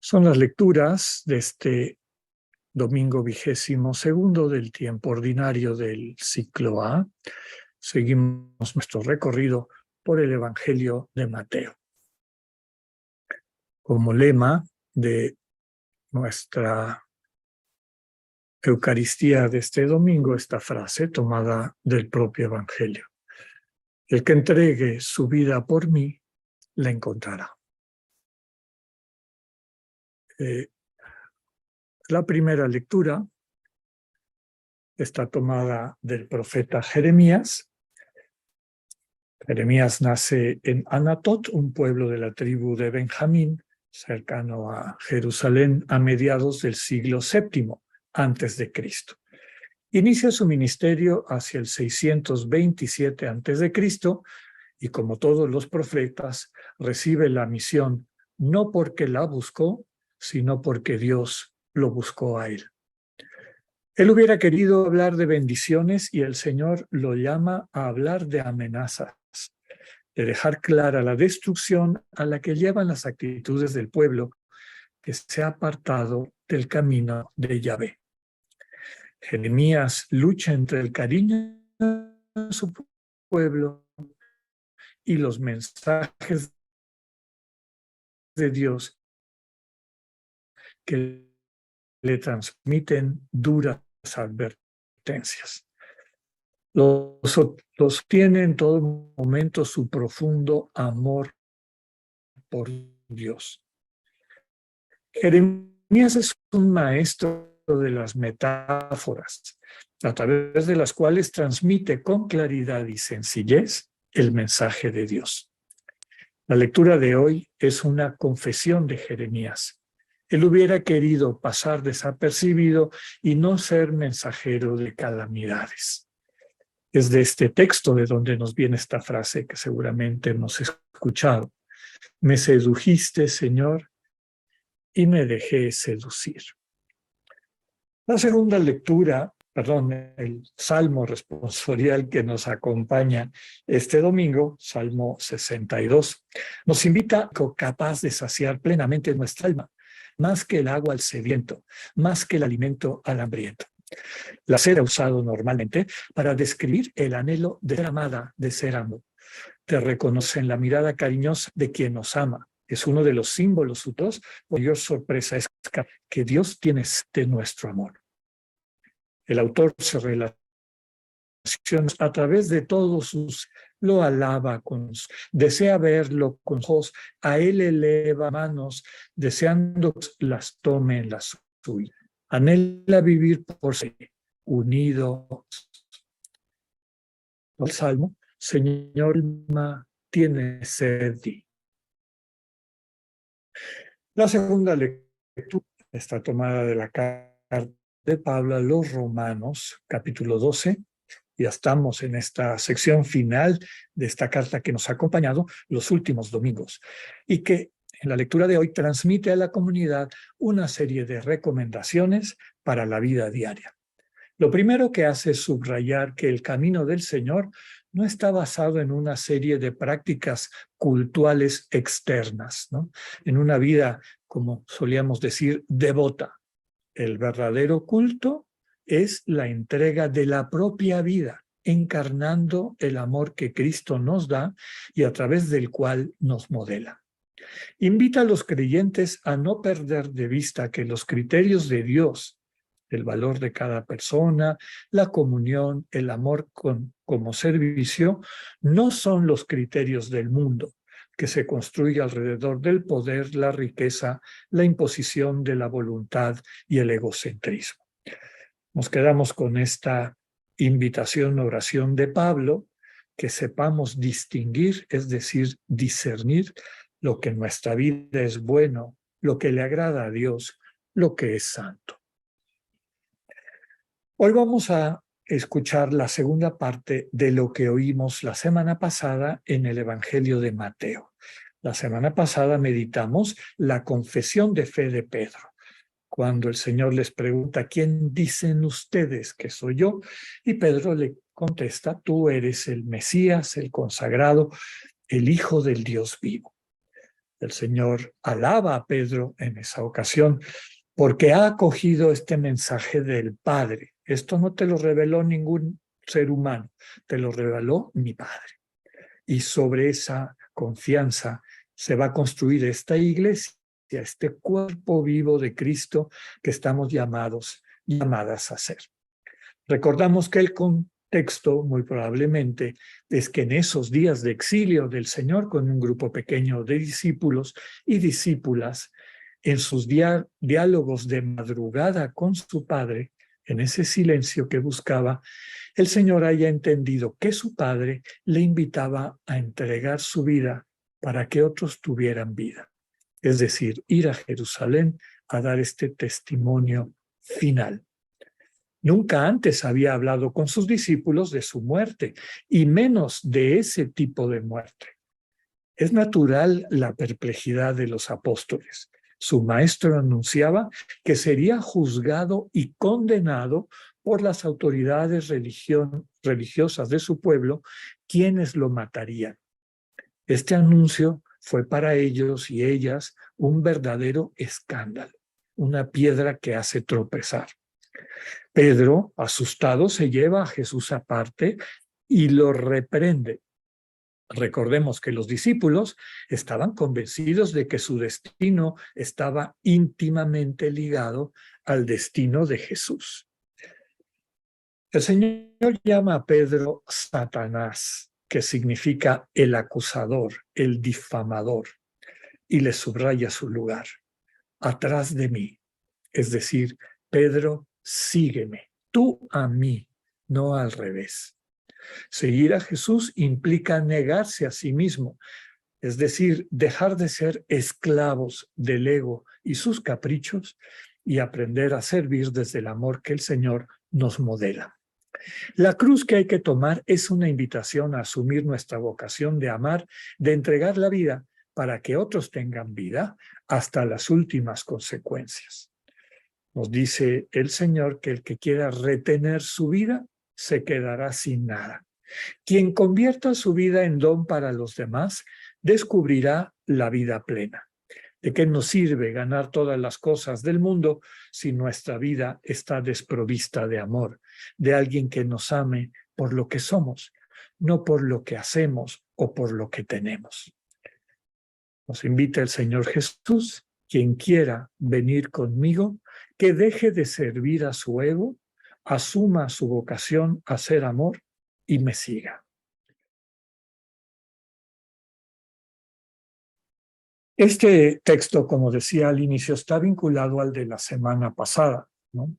Son las lecturas de este domingo 22º del tiempo ordinario del ciclo A. Seguimos nuestro recorrido por el Evangelio de Mateo. Como lema de nuestra Eucaristía de este domingo, esta frase tomada del propio Evangelio: el que entregue su vida por mí, la encontrará. La primera lectura está tomada del profeta Jeremías. Jeremías nace en Anatot, un pueblo de la tribu de Benjamín, cercano a Jerusalén, a mediados del siglo VII antes de Cristo. Inicia su ministerio hacia el 627 antes de Cristo y, como todos los profetas, recibe la misión no porque la buscó, sino porque Dios lo buscó a él. Él hubiera querido hablar de bendiciones y el Señor lo llama a hablar de amenazas, de dejar clara la destrucción a la que llevan las actitudes del pueblo que se ha apartado del camino de Yahvé. Jeremías lucha entre el cariño a su pueblo y los mensajes de Dios que le transmiten duras advertencias. Los tiene en todo momento su profundo amor por Dios. Jeremías es un maestro de las metáforas, a través de las cuales transmite con claridad y sencillez el mensaje de Dios. La lectura de hoy es una confesión de Jeremías. Él hubiera querido pasar desapercibido y no ser mensajero de calamidades. Es de este texto de donde nos viene esta frase que seguramente hemos escuchado: me sedujiste, Señor, y me dejé seducir. La segunda lectura, el salmo responsorial que nos acompaña este domingo, Salmo 62, nos invita a ser capaz de saciar plenamente nuestra alma, más que el agua al sediento, más que el alimento al hambriento. La sed ha usado normalmente para describir el anhelo de ser amada, de ser amado. Te reconoce en la mirada cariñosa de quien nos ama. Es uno de los símbolos suyos. Mayor sorpresa es que Dios tiene de nuestro amor. El autor se relaciona a través de todos sus, lo alaba, desea verlo con ojos, a él eleva manos, deseando las tome en las suyas. Anhela vivir por sí, unido. El Salmo: Señor, tiene sed de ti. La segunda lectura está tomada de la carta de Pablo a los Romanos, capítulo 12. Ya estamos en esta sección final de esta carta que nos ha acompañado los últimos domingos y que en la lectura de hoy transmite a la comunidad una serie de recomendaciones para la vida diaria. Lo primero que hace es subrayar que el camino del Señor no está basado en una serie de prácticas cultuales externas, ¿no? En una vida, como solíamos decir, devota. El verdadero culto es la entrega de la propia vida, encarnando el amor que Cristo nos da y a través del cual nos modela. Invita a los creyentes a no perder de vista que los criterios de Dios, el valor de cada persona, la comunión, el amor como servicio, no son los criterios del mundo, que se construye alrededor del poder, la riqueza, la imposición de la voluntad y el egocentrismo. Nos quedamos con esta invitación, oración de Pablo, que sepamos distinguir, es decir, discernir lo que en nuestra vida es bueno, lo que le agrada a Dios, lo que es santo. Hoy vamos a escuchar la segunda parte de lo que oímos la semana pasada en el Evangelio de Mateo. La semana pasada meditamos la confesión de fe de Pedro, cuando el Señor les pregunta: ¿quién dicen ustedes que soy yo? Y Pedro le contesta: tú eres el Mesías, el consagrado, el Hijo del Dios vivo. El Señor alaba a Pedro en esa ocasión porque ha acogido este mensaje del Padre. Esto no te lo reveló ningún ser humano, te lo reveló mi Padre. Y sobre esa confianza se va a construir esta iglesia, este cuerpo vivo de Cristo que estamos llamadas a ser. Recordamos que el contexto, muy probablemente, es que en esos días de exilio del Señor, con un grupo pequeño de discípulos y discípulas, en sus diálogos de madrugada con su Padre, en ese silencio que buscaba, el Señor haya entendido que su Padre le invitaba a entregar su vida para que otros tuvieran vida. Es decir, ir a Jerusalén a dar este testimonio final. Nunca antes había hablado con sus discípulos de su muerte, y menos de ese tipo de muerte. Es natural la perplejidad de los apóstoles. Su maestro anunciaba que sería juzgado y condenado por las autoridades religiosas de su pueblo, quienes lo matarían. Este anuncio fue para ellos y ellas un verdadero escándalo, una piedra que hace tropezar. Pedro, asustado, se lleva a Jesús aparte y lo reprende. Recordemos que los discípulos estaban convencidos de que su destino estaba íntimamente ligado al destino de Jesús. El Señor llama a Pedro Satanás, que significa el acusador, el difamador, y le subraya su lugar. Atrás de mí, es decir, Pedro, sígueme, tú a mí, no al revés. Seguir a Jesús implica negarse a sí mismo, es decir, dejar de ser esclavos del ego y sus caprichos y aprender a servir desde el amor que el Señor nos modela. La cruz que hay que tomar es una invitación a asumir nuestra vocación de amar, de entregar la vida para que otros tengan vida hasta las últimas consecuencias. Nos dice el Señor que el que quiera retener su vida se quedará sin nada. Quien convierta su vida en don para los demás descubrirá la vida plena. ¿De qué nos sirve ganar todas las cosas del mundo si nuestra vida está desprovista de amor, de alguien que nos ame por lo que somos, no por lo que hacemos o por lo que tenemos? Nos invita el Señor Jesús: quien quiera venir conmigo, que deje de servir a su ego, asuma su vocación a ser amor y me siga. Este texto, como decía al inicio, está vinculado al de la semana pasada, ¿no?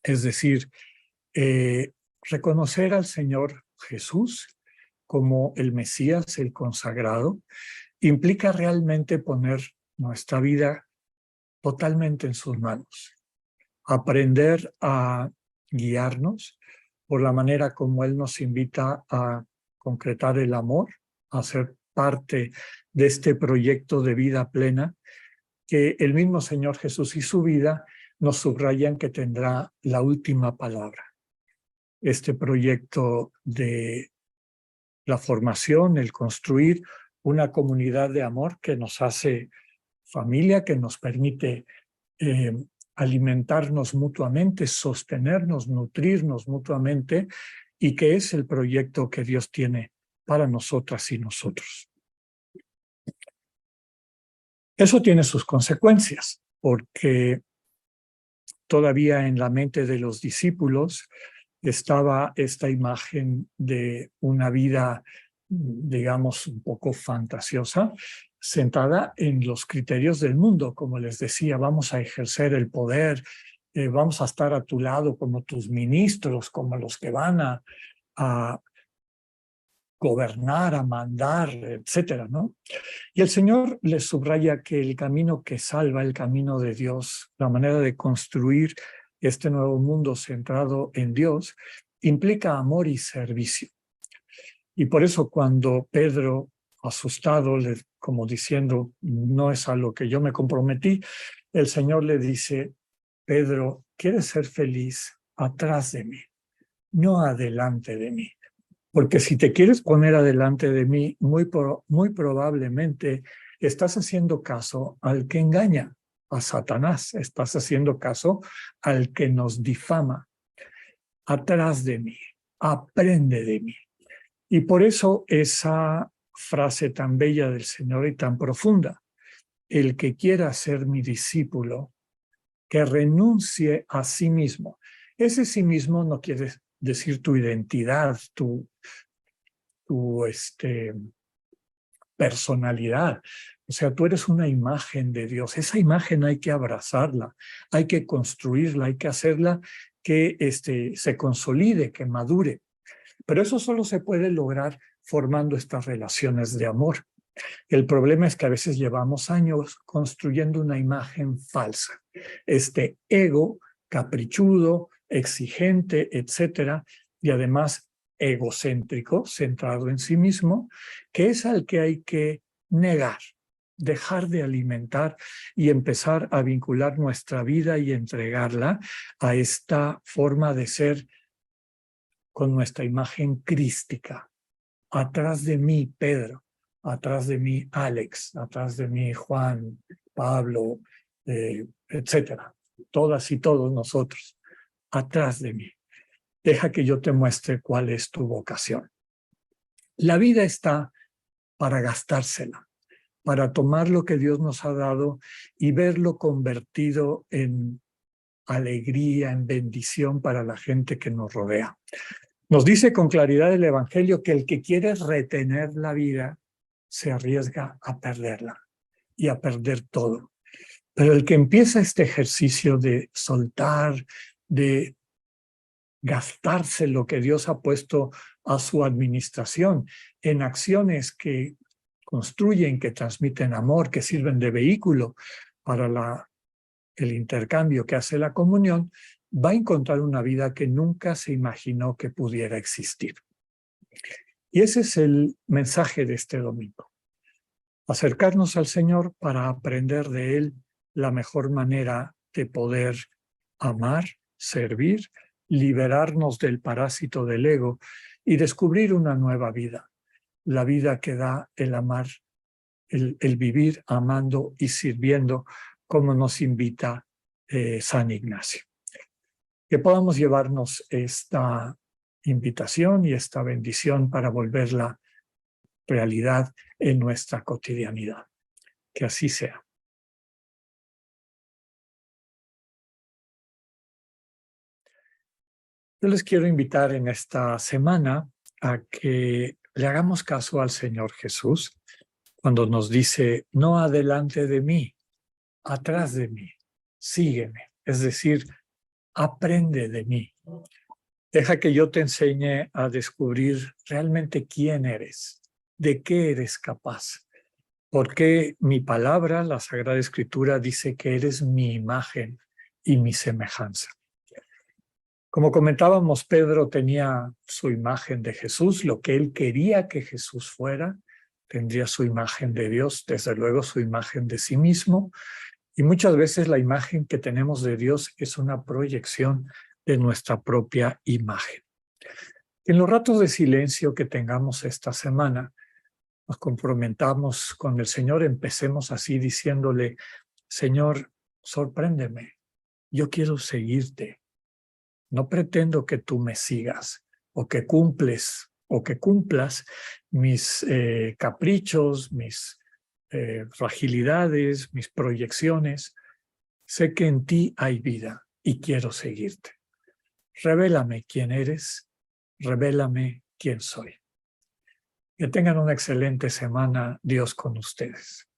Es decir, reconocer al Señor Jesús como el Mesías, el consagrado, implica realmente poner nuestra vida totalmente en sus manos. Aprender a guiarnos por la manera como Él nos invita a concretar el amor, a ser parte de este proyecto de vida plena que el mismo Señor Jesús y su vida nos subrayan que tendrá la última palabra. Este proyecto de la formación, el construir una comunidad de amor que nos hace familia, que nos permite alimentarnos mutuamente, sostenernos, nutrirnos mutuamente, y que es el proyecto que Dios tiene para nosotras y nosotros. Eso tiene sus consecuencias, porque todavía en la mente de los discípulos estaba esta imagen de una vida, digamos, un poco fantasiosa, sentada en los criterios del mundo. Como les decía, vamos a ejercer el poder, vamos a estar a tu lado como tus ministros, como los que van a gobernar, a mandar, etcétera, ¿no? Y el Señor les subraya que el camino que salva, el camino de Dios, la manera de construir este nuevo mundo centrado en Dios, implica amor y servicio. Y por eso cuando Pedro, asustado, como diciendo, no es a lo que yo me comprometí, el Señor le dice: Pedro, ¿quieres ser feliz? Atrás de mí, no adelante de mí. Porque si te quieres poner adelante de mí, muy probablemente estás haciendo caso al que engaña, a Satanás. Estás haciendo caso al que nos difama. Atrás de mí, aprende de mí. Y por eso esa frase tan bella del Señor y tan profunda: el que quiera ser mi discípulo, que renuncie a sí mismo. Ese sí mismo no quiere decir tu identidad, tu personalidad. O sea, tú eres una imagen de Dios. Esa imagen hay que abrazarla, hay que construirla, hay que hacerla que se consolide, que madure. Pero eso solo se puede lograr formando estas relaciones de amor. El problema es que a veces llevamos años construyendo una imagen falsa. Este ego caprichudo, exigente, etcétera, y además egocéntrico, centrado en sí mismo, que es al que hay que negar, dejar de alimentar y empezar a vincular nuestra vida y entregarla a esta forma de ser con nuestra imagen crística. Atrás de mí, Pedro, atrás de mí, Alex, atrás de mí, Juan, Pablo, etcétera. Todas y todos nosotros, atrás de mí. Deja que yo te muestre cuál es tu vocación. La vida está para gastársela, para tomar lo que Dios nos ha dado y verlo convertido en alegría, en bendición para la gente que nos rodea. Nos dice con claridad el Evangelio que el que quiere retener la vida se arriesga a perderla y a perder todo. Pero el que empieza este ejercicio de soltar, de gastarse lo que Dios ha puesto a su administración en acciones que construyen, que transmiten amor, que sirven de vehículo para el intercambio que hace la comunión, va a encontrar una vida que nunca se imaginó que pudiera existir. Y ese es el mensaje de este domingo. Acercarnos al Señor para aprender de Él la mejor manera de poder amar, servir, liberarnos del parásito del ego y descubrir una nueva vida. La vida que da el amar, el vivir amando y sirviendo, como nos invita San Ignacio. Que podamos llevarnos esta invitación y esta bendición para volverla realidad en nuestra cotidianidad. Que así sea. Yo les quiero invitar en esta semana a que le hagamos caso al Señor Jesús cuando nos dice: no adelante de mí, atrás de mí, sígueme. Es decir, aprende de mí. Deja que yo te enseñe a descubrir realmente quién eres, de qué eres capaz. Porque mi palabra, la Sagrada Escritura, dice que eres mi imagen y mi semejanza. Como comentábamos, Pedro tenía su imagen de Jesús, lo que él quería que Jesús fuera, tendría su imagen de Dios, desde luego su imagen de sí mismo, y muchas veces la imagen que tenemos de Dios es una proyección de nuestra propia imagen. En los ratos de silencio que tengamos esta semana, nos comprometamos con el Señor, empecemos así diciéndole: Señor, sorpréndeme, yo quiero seguirte. No pretendo que tú me sigas o que cumplas mis caprichos, mis fragilidades, mis proyecciones. Sé que en ti hay vida y quiero seguirte. Revélame quién eres, revélame quién soy. Que tengan una excelente semana, Dios con ustedes.